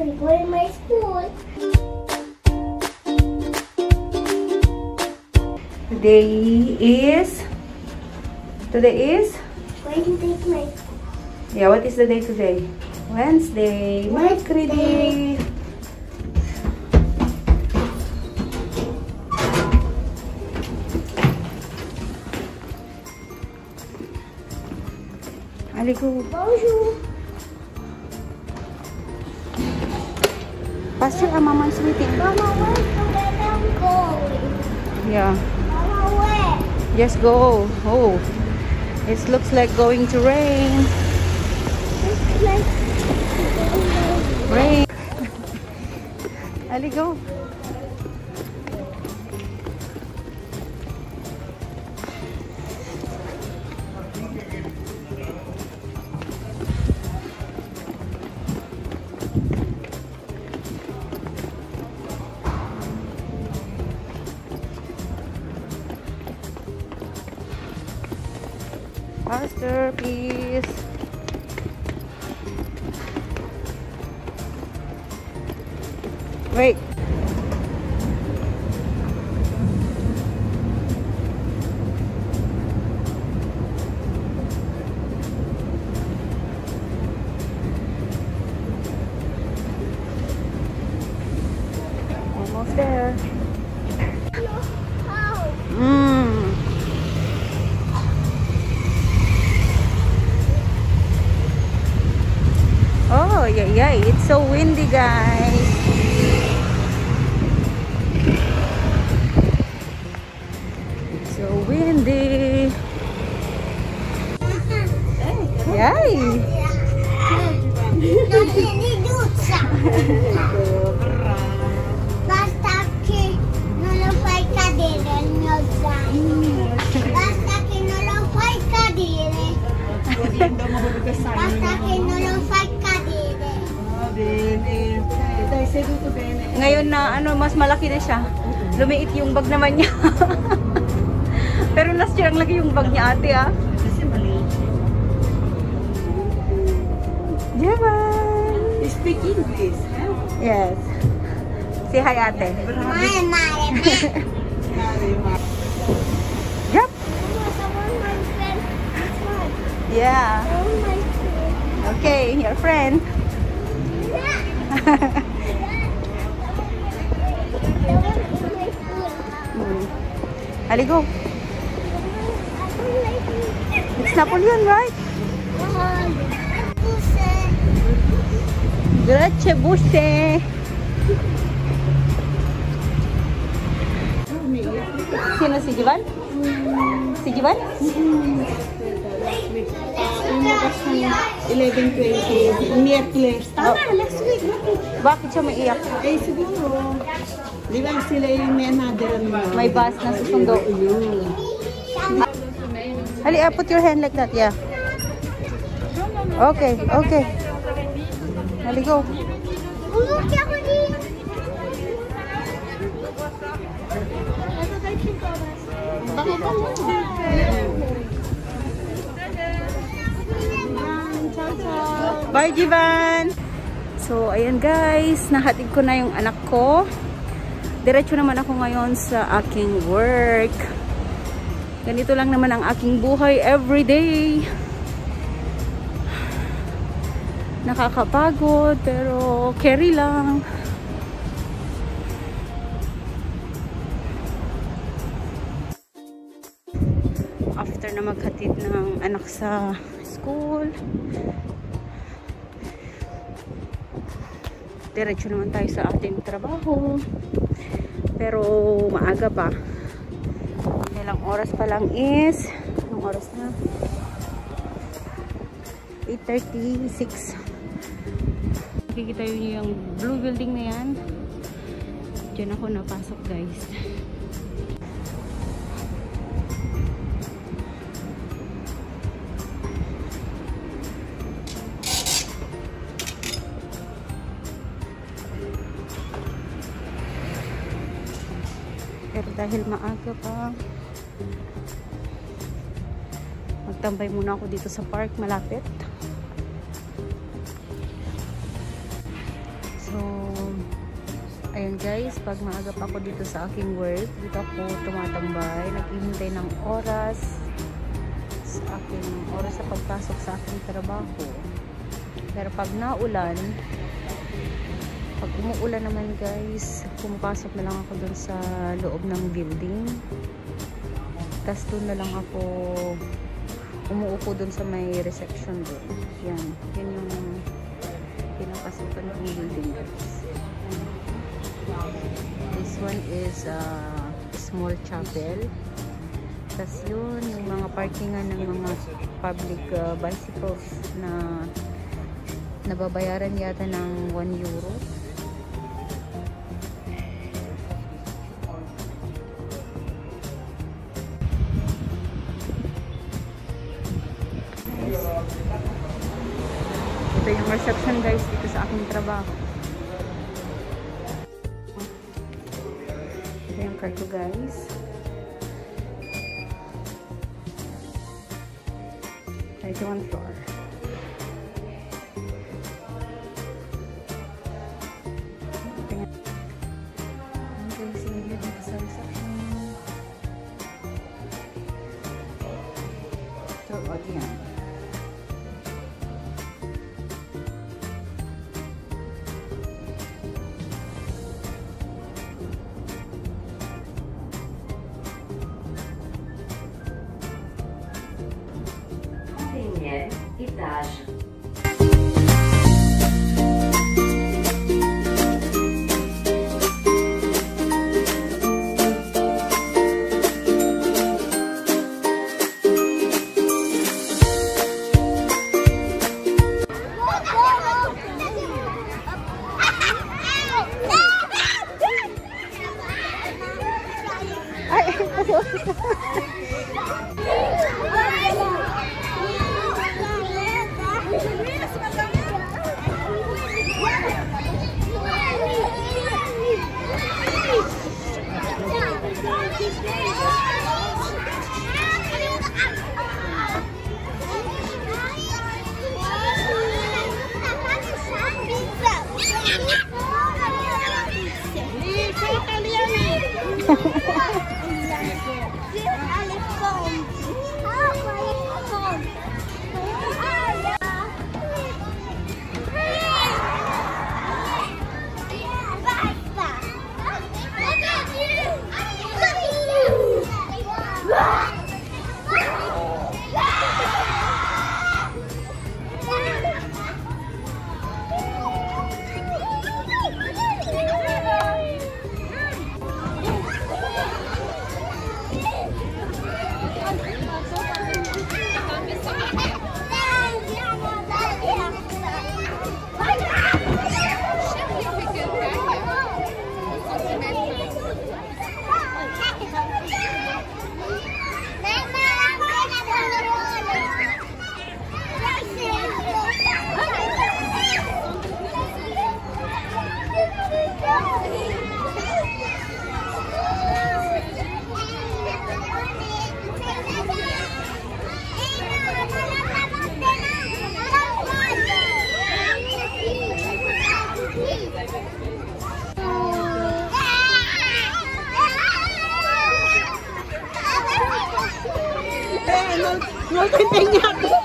We go in my school. Today is Wednesday. Yeah, what is the day today? Wednesday. Mercury day. Allez, go. Bonjour. Faster, Mama's waiting. Mama, where I'm going? Yeah. Mama, where? Just go. Oh, it looks like going to rain. It's like Rain. Ali, go. Faster, please. Wait. Almost there. Oh, yeah, it's so windy, guys. It's so windy. Yay! Basta che non lo fai cadere il mio zaino. Basta che non lo fai cadere. Basta che non lo fai cadere. Dai, seduto bene. Ngayon na mas malaki na siya. Lumiit yung bag naman niya. Pero last year ang laki yung bag niya, ate, ah. Kasi mali. Jaman! Speak English, eh? Yes. Say hi, ate. Mare. Yup. Yeah. Okay, your friend. Ali, go. It's Napoleon, right? Grazie, buste. Sino si Jivan? Si Jivan? Umukas ng 11:20. Miyerkules. Tama, last week. Bakit siya may iyak? Eh, siguro. Di ba sila yung may another mo? May bus na susundo. Ali, put your hand like that, yeah. Okay. Ali, go. Umuki ako dito. Bye, Jivan! So, ayan guys, nahatid ko na yung anak ko. Diretso naman ako ngayon sa aking work. Ganito lang naman ang aking buhay everyday. Nakakapagod, pero carry lang. After na maghatid ng anak sa school, diretso naman tayo sa ating trabaho. Pero maaga pa. Ilang oras pa lang is, anong oras na? 8:36. Nakikita yun yung blue building na yan. Diyan ako napasok, guys. Pero dahil maaga pa, magtambay muna ako dito sa park malapit. So, ayun guys, pag maaga pa ako dito sa aking work, dito ako tumatambay, naghihintay ng oras sa pagpasok sa aking trabaho. Pero pag naulan, pag umuulan naman guys, pumapasok na lang ako dun sa loob ng building. Tapos dun na lang ako umuupo dun sa may reception dun. Yan yung pinapasukan ng building guys. This one is small chapel. Tapos yun, yung mga parkingan ng mga public bicycles na nababayaran yata ng 1 euro. Ito yung reception guys dito sa aking trabaho. Ito yung car ko guys. Ito yung floor. Etage. No te enseñaste.